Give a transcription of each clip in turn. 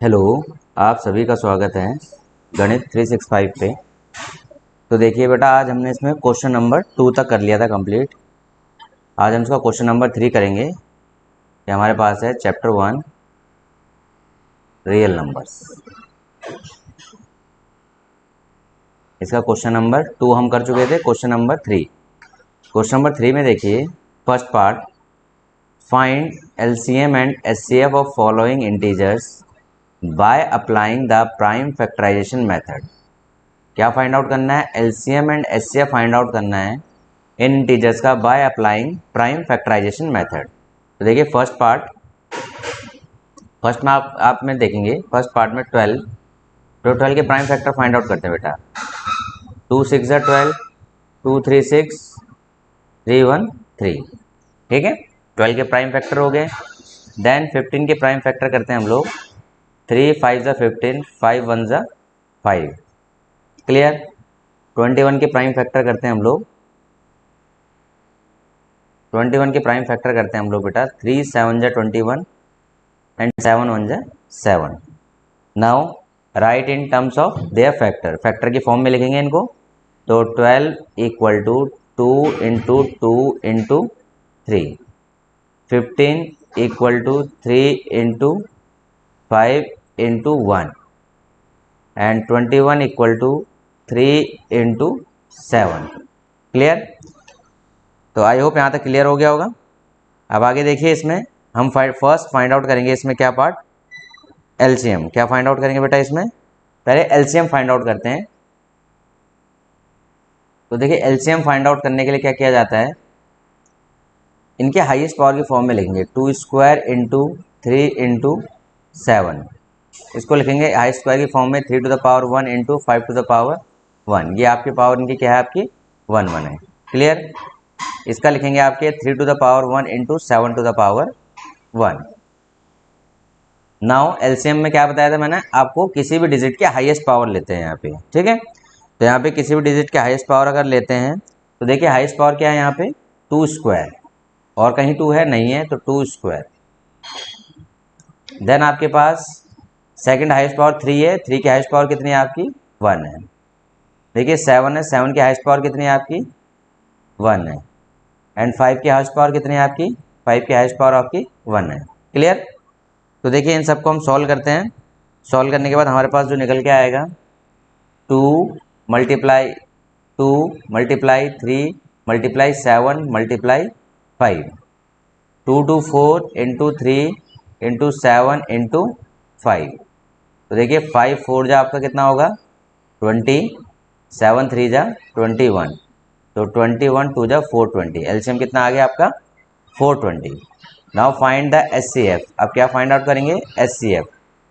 Hello. आप सभी का स्वागत है गणित 365 पे। तो देखिए बेटा, आज हमने इसमें क्वेश्चन नंबर 2 तक कर लिया था कंप्लीट। आज हम इसका क्वेश्चन नंबर 3 करेंगे। ये हमारे पास है चैप्टर 1 रियल नंबर्स। इसका क्वेश्चन नंबर 2 हम कर चुके थे। क्वेश्चन नंबर 3 में देखिए, first part, find LCM and HCF of following integers by applying the prime factorisation method. क्या फाइंड आउट करना है? LCM and HCF find out करना है इन इंटीजर्स का by applying prime factorisation method. तो देखिए, फर्स्ट में आप में देखेंगे, फर्स्ट पार्ट में 12, तो 12 के प्राइम फैक्टर फाइंड आउट करते हैं बेटा। 2 6 12, 2 3 6, 3 1 3। ठीक है, 12 के प्राइम फैक्टर हो गए। देन 15 के प्राइम फैक्टर करते हैं हम लोग। 3 5 15, 5 1 5। क्लियर। 21 के प्राइम फैक्टर करते हैं हम लोग। 21 के प्राइम फैक्टर करते हैं हम लोग बेटा। 3 7 21 and 7 1 7। Now write in terms of their factor. Factor की फॉर्म में लिखेंगे इनको। तो 12 equal to 2 into 2 into 3। 15 equal to 3 into 5 into 1 and 21 equal to 3 into 7। Clear. तो आई होप यहाँ तक क्लियर हो गया होगा। अब आगे देखिए, इसमें हम फर्स्ट फाइंड आउट करेंगे इसमें क्या पार्ट, एलसीएम। क्या फाइंड आउट करेंगे बेटा इसमें? पहले एलसीएम फाइंड आउट करते हैं। तो देखिए, एलसीएम फाइंड आउट करने के लिए क्या किया जाता है, इनके हाईएस्ट पावर की फॉर्म में लिखेंगे। 2 स्क्वायर इंटू 3 इंटू 7। इसको लिखेंगे हाई स्क्वायर की फॉर्म में 3 to the power 1 into 5 to the power 1। ये आपकी पावर इनकी क्या है, आपकी 1 1 है। क्लियर। इसका लिखेंगे आपके 3 to the power 1 into 7 to the power 1। Now LCM में क्या बताया था मैंने आपको, किसी भी डिजिट के हाईएस्ट पावर लेते हैं यहाँ पे। ठीक है, तो यहाँ पे किसी भी डिजिट के हाईएस्ट पावर अगर लेते हैं तो देखिए हाईएस्ट पावर क्या है यहाँ पे, 2 स्क्वायर। और कहीं 2 है? नहीं है, तो 2 स्क्वायर। देन आपके पास सेकंड हाईएस्ट पावर 3 है। 3 की हाईएस्ट पावर कितनी है आपकी? 1 है। देखिए 7 है, 7 की हाईएस्ट पावर कितनी है आपकी? 1 है। एंड 5 की हाईएस्ट पावर कितनी है आपकी? 5 की हाईएस्ट पावर आपकी 1 है। क्लियर। तो देखिए, इन सबको हम सॉल्व करते हैं। सॉल्व करने के बाद हमारे पास जो निकल के आएगा, 2 multiply 2 multiply 3 multiply 7 multiply 5। 2 2 4 into 3 into 7 into 5। तो देखिए 5 4 जा आपका कितना होगा? 20। 7 3 जा 21। तो 21 2 जा 420। एलसीएम कितना आ गया आपका? 420। Now find the HCF. अब क्या फाइंड आउट करेंगे? एचसीएफ।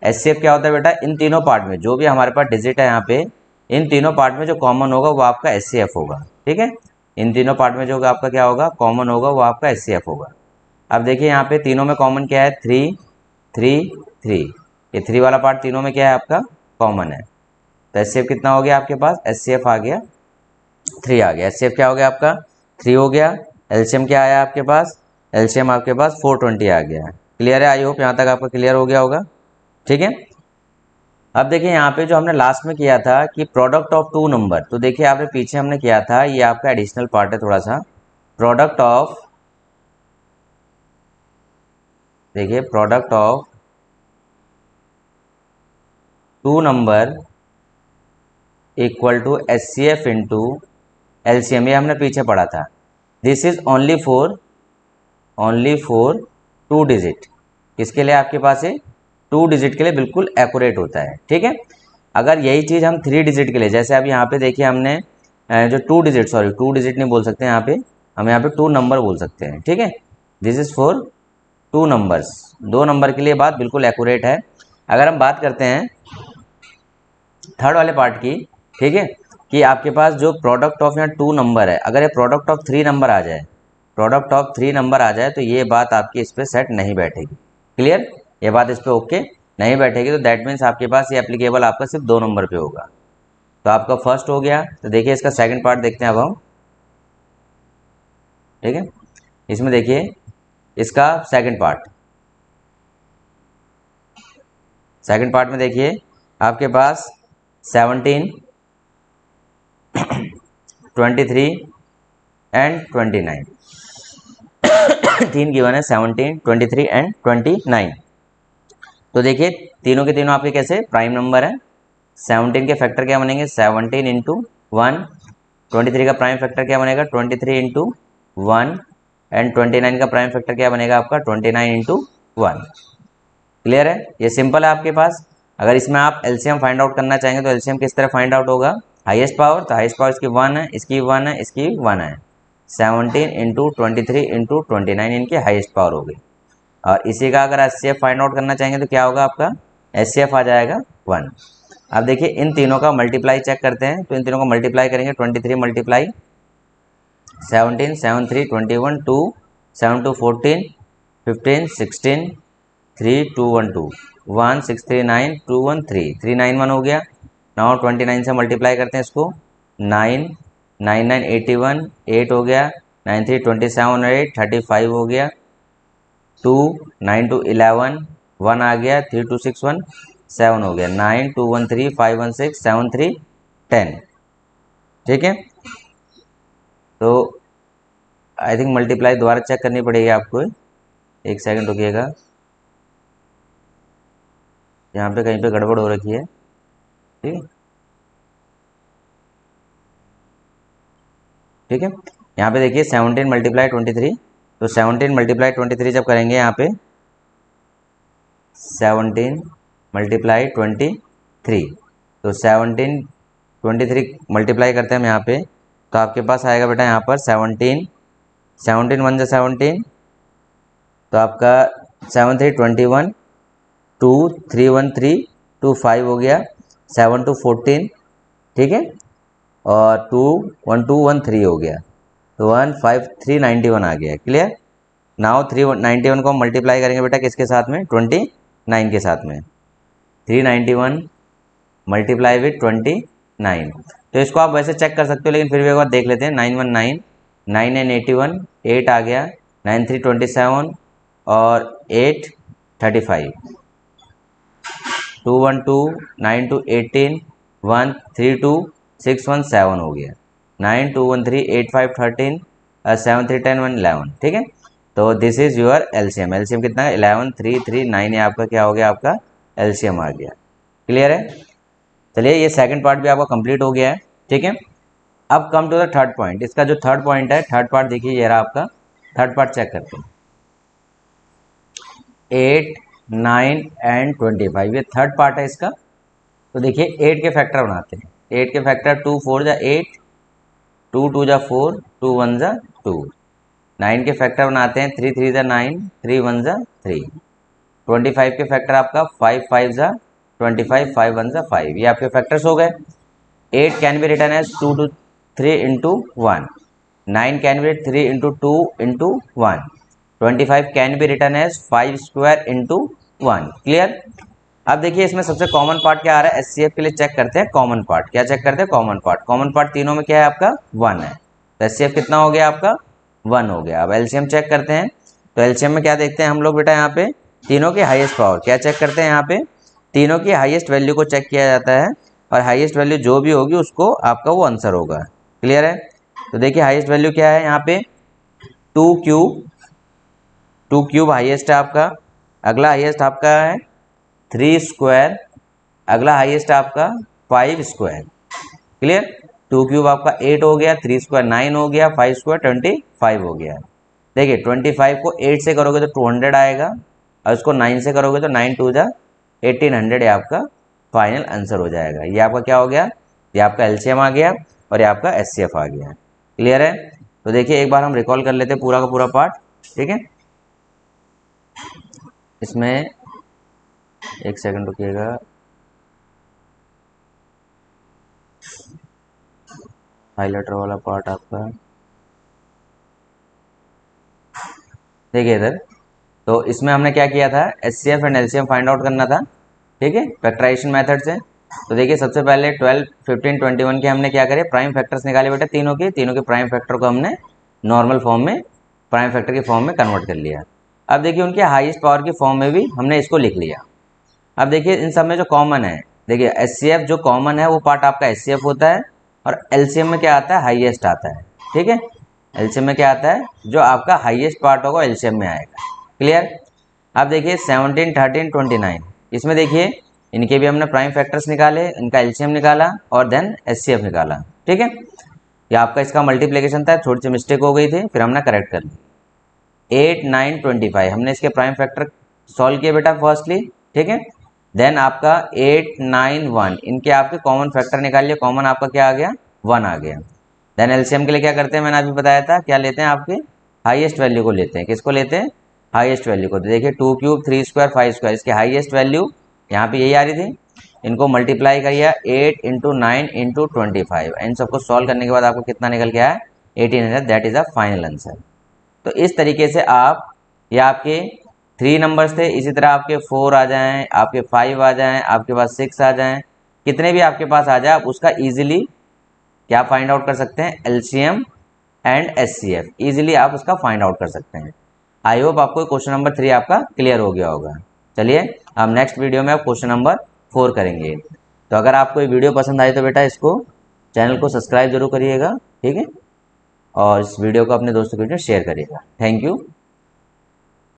एचसीएफ क्या होता है बेटा, इन तीनों पार्ट में जो भी हमारे पास डिजिट है यहाँ पे, इन तीनों पार्ट में जो कॉमन होगा वो आपका एचसीएफ होगा। ठीक है, इन तीनों पार्ट में जो आपका क्या होगा, कॉमन होगा, वो आपका एचसीएफ होगा। अब देखिए यहाँ पे तीनों में कॉमन क्या है? 3 3 3। ये 3 वाला पार्ट तीनों में क्या है आपका? कॉमन है। तो एचसीएफ कितना हो गया आपके पास? एचसीएफ आ गया 3 आ गया। एचसीएफ क्या हो गया आपका? 3 हो गया। एलसीएम क्या आया आपके पास? एलसीएम आपके पास 420 आ गया। क्लियर है? आई होप यहाँ तक आपका क्लियर हो गया होगा। ठीक है, अब देखिए यहाँ पे जो हमने लास्ट में किया था कि प्रोडक्ट ऑफ टू नंबर, तो देखिए आपने पीछे हमने किया था, ये आपका एडिशनल पार्ट है थोड़ा सा। प्रोडक्ट ऑफ, देखिए product of two number equal to HCF into LCM, ये हमने पीछे पढ़ा था। This is only for two digit. इसके लिए आपके पास है, टू डिजिट के लिए बिल्कुल एक्यूरेट होता है। ठीक है, अगर यही चीज़ हम 3 डिजिट के लिए, जैसे अब यहाँ पे देखिए हमने जो 2 डिजिट, सॉरी 2 डिजिट नहीं बोल सकते यहाँ पे, हम यहाँ पे 2 नंबर बोल सकते हैं। ठीक है, this is for 2 numbers, 2 number के लिए बात बिल्कुल एक्यूरेट है। अगर हम बात करते हैं थर्ड वाले पार्ट की, ठीक है, कि आपके पास जो प्रोडक्ट ऑफ यहाँ 2 नंबर है, अगर ये प्रोडक्ट ऑफ 3 नंबर आ जाए, प्रोडक्ट ऑफ 3 नंबर आ जाए, तो ये बात आपकी इस पर सेट नहीं बैठेगी। क्लियर, ये बात इस पर ओके नहीं बैठेगी। तो दैट मीन्स आपके पास ये एप्लीकेबल आपका सिर्फ 2 नंबर पे होगा। तो आपका फर्स्ट हो गया। तो देखिए इसका सेकंड पार्ट देखते हैं अब हम। ठीक है, इसमें देखिए इसका सेकंड पार्ट, सेकंड पार्ट में देखिए आपके पास 17, 23 एंड 29 तीन गिवन है, 17, 23 एंड 29। तो देखिए तीनों के तीनों आपके कैसे प्राइम नंबर है। 17 के फैक्टर क्या बनेंगे 17 इंटू 1, 23 का प्राइम फैक्टर क्या बनेगा 23 इंटू 1 एंड 29 का प्राइम फैक्टर क्या बनेगा आपका 29 इंटू 1। क्लियर है, ये सिंपल है आपके पास। अगर इसमें आप एलसीएम फाइंड आउट करना चाहेंगे तो एलसीएम किस तरह फाइंड आउट होगा, हाईएस्ट पावर, तो हाईएस्ट पावर इसकी 1 है, इसकी 1 है, इसकी 1 है। 17 इंटू 23 इंटू 29 इनकी हाईएस्ट पावर होगी। और इसी का अगर एचसीएफ फाइंड आउट करना चाहेंगे तो क्या होगा आपका एचसीएफ आ जाएगा 1। अब देखिए इन तीनों का मल्टीप्लाई चेक करते हैं, तो इन तीनों का मल्टीप्लाई करेंगे 23 मल्टीप्लाई 17, 7 3 21, 2 7 2 14, 15 16, 3 2 1 2, 1 6 3 9 2 1 3 3 9 1 हो गया। नाउ 29 से मल्टीप्लाई करते हैं इसको, 9 9 9 81 8 हो गया, 9 3 27 और 8 35 हो गया, 2 9 2 11 1 आ गया, 3 2 6 1 7 हो गया, 9 2 1 3 5 1 6 7 3 10। ठीक है, तो आई थिंक मल्टीप्लाई दोबारा चेक करनी पड़ेगी आपको, एक सेकंड रुकिएगा, यहाँ पे कहीं पे गड़बड़ हो रखी है। ठीक है, ठीक है, यहाँ पे देखिए 17 मल्टीप्लाई 23, तो 17 मल्टीप्लाई 23 जब करेंगे यहाँ पे 17 मल्टीप्लाई 23, तो 17 23 मल्टीप्लाई करते हैं हम यहाँ पे, तो आपके पास आएगा बेटा यहाँ पर 17 17 1 जा 17, तो आपका 7 3 21, 2 3 1 3 2 5 हो गया, 7 2 14, ठीक है, और 2 1 2 1 3 हो गया, तो 1 5 3 91 आ गया। क्लियर, नाउ 391 को मल्टीप्लाई करेंगे बेटा किसके साथ में 29 के साथ में, 391 मल्टीप्लाई विथ 29, तो इसको आप वैसे चेक कर सकते हो, लेकिन फिर भी एक बार देख लेते हैं। 919 9 9 81 8 आ गया, 9 3 27 और 8 35, 2 1 2 9 2 18 1 3 2 6 1 7 हो गया, 9 2 1 3 8 5 13 7 3 10 1 11। ठीक है, तो this is your LCM. LCM कितना है 11 3 3 9, ये आपका क्या हो गया, आपका एलसीएम आ गया। क्लियर है, चलिए ये सेकंड पार्ट भी आपका कंप्लीट हो गया है। ठीक है, अब come to the third point. इसका जो थर्ड पॉइंट है, थर्ड पार्ट देखिए ये रहा आपका थर्ड पार्ट, चेक करते हैं 8 9 एंड 25, ये थर्ड पार्ट है इसका। तो देखिए 8 के फैक्टर बनाते हैं, 8 के फैक्टर 2 4 जा 8, 2 2 जा 4, 2 1 जा 2। 9 के फैक्टर बनाते हैं 3 3 जा 9, 3 1 जा 3। 25 के फैक्टर आपका 5 5 जा 25, 5 1 जा 5, ये आपके फैक्टर्स हो गए। 8 can be written as 2 to 3 into 1, 9 can be 3 into 2 into 1, 25 can be written as 5 square into 1। Clear, अब देखिए इसमें सबसे कॉमन पार्ट क्या आ रहा है, एचसीएफ के लिए चेक करते हैं कॉमन पार्ट। क्या चेक करते हैं, कॉमन पार्ट। कॉमन पार्ट तीनों में क्या है आपका 1 है, तो एचसीएफ कितना हो गया आपका 1 हो गया। अब एलसीएम चेक करते हैं, तो एलसीएम में क्या देखते हैं हम लोग बेटा, यहाँ पे तीनों की हाईएस्ट पावर क्या चेक करते हैं, यहाँ पे तीनों की हाईएस्ट वैल्यू को चेक किया जाता है, और हाईएस्ट वैल्यू जो भी होगी उसको आपका वो आंसर होगा। क्लियर है, तो देखिए हाईएस्ट वैल्यू क्या है यहाँ पे 2 क्यूब हाईएस्ट है आपका। अगला हाईएस्ट आपका है 3 स्क्वायर, अगला हाईएस्ट आपका 5 स्क्वायर। क्लियर, 2 क्यूब आपका 8 हो गया, 3 स्क्वायर 9 हो गया, 5 स्क्वायर 25 हो गया। देखिए 25 को 8 से करोगे तो 200 आएगा, और उसको 9 से करोगे तो 9 2 जा 1800, ये आपका फाइनल आंसर हो जाएगा। ये आपका क्या हो गया, ये आपका एलसीएम आ गया, और ये आपका एचसीएफ आ गया। क्लियर है, तो देखिए एक बार हम रिकॉल कर लेते हैं पूरा का पूरा पार्ट। ठीक है, इसमें एक सेकंड रुकिएगा, हाइलाइटर वाला पार्ट आपका देखिए इधर। तो इसमें हमने क्या किया था, HCF and LCM find out करना था। ठीक है, फैक्टराइजेशन मेथड से। तो देखिए सबसे पहले 12 15 21 के हमने क्या करे, प्राइम फैक्टर्स निकाले बेटा, तीनों के प्राइम फैक्टर को हमने नॉर्मल फॉर्म में, प्राइम फैक्टर की फॉर्म में कन्वर्ट कर लिया। अब देखिए उनके हाईएस्ट पावर की फॉर्म में भी हमने इसको लिख लिया। अब देखिए इन सब में जो कॉमन है, देखिए HCF जो कॉमन है वो पार्ट आपका HCF होता है, और LCM में क्या आता है, हाईएस्ट आता है। ठीक है, LCM में क्या आता है, जो आपका हाईएस्ट पार्ट होगा LCM में आएगा। क्लियर। अब देखिए 17, 13, 29, इसमें देखिए इनके भी हमने प्राइम फैक्टर्स निकाले, इनका LCM निकाला और देन HCF निकाला। ठीक है, ये आपका इसका मल्टीप्लिकेशन था, थोड़ी सी मिस्टेक हो गई थी, फिर हमने करेक्ट कर ली। 8, 9, 25 हमने इसके प्राइम फैक्टर सॉल्व किए बेटा फर्स्टली। ठीक है, देन आपका 8, 9, 1 इनके आपके कॉमन फैक्टर निकालिए, कॉमन आपका क्या आ गया, 1 आ गया। देन एलसीएम के लिए क्या करते हैं, मैंने अभी बताया था, क्या लेते हैं, आपके हाईएस्ट वैल्यू को लेते हैं। किसको लेते हैं, हाईएस्ट वैल्यू को। तो देखिए 2 क्यूब 3 स्क्वायर 5 स्क्वायर, इसकी हाईएस्ट वैल्यू यहाँ पे यही आ रही थी, इनको मल्टीप्लाई करिए 8 इंटू 9 इंटू 25, इन सबको सॉल्व करने के बाद आपको कितना निकल के आया, 1800। That is a final answer. तो इस तरीके से आप, ये आपके 3 नंबर्स थे, इसी तरह आपके 4 आ जाएं, आपके 5 आ जाएं, आपके पास 6 आ जाएं, कितने भी आपके पास आ जाए, आप उसका इजीली क्या फाइंड आउट कर सकते हैं, एलसीएम एंड एचसीएफ, इजीली आप उसका फाइंड आउट कर सकते हैं। आई होप आपको क्वेश्चन नंबर 3 आपका क्लियर हो गया होगा। चलिए अब नेक्स्ट वीडियो में आप क्वेश्चन नंबर 4 करेंगे। तो अगर आपको ये वीडियो पसंद आई तो बेटा इसको, चैनल को सब्सक्राइब जरूर करिएगा। ठीक है, और इस वीडियो को अपने दोस्तों के लिए शेयर करिएगा। Thank you.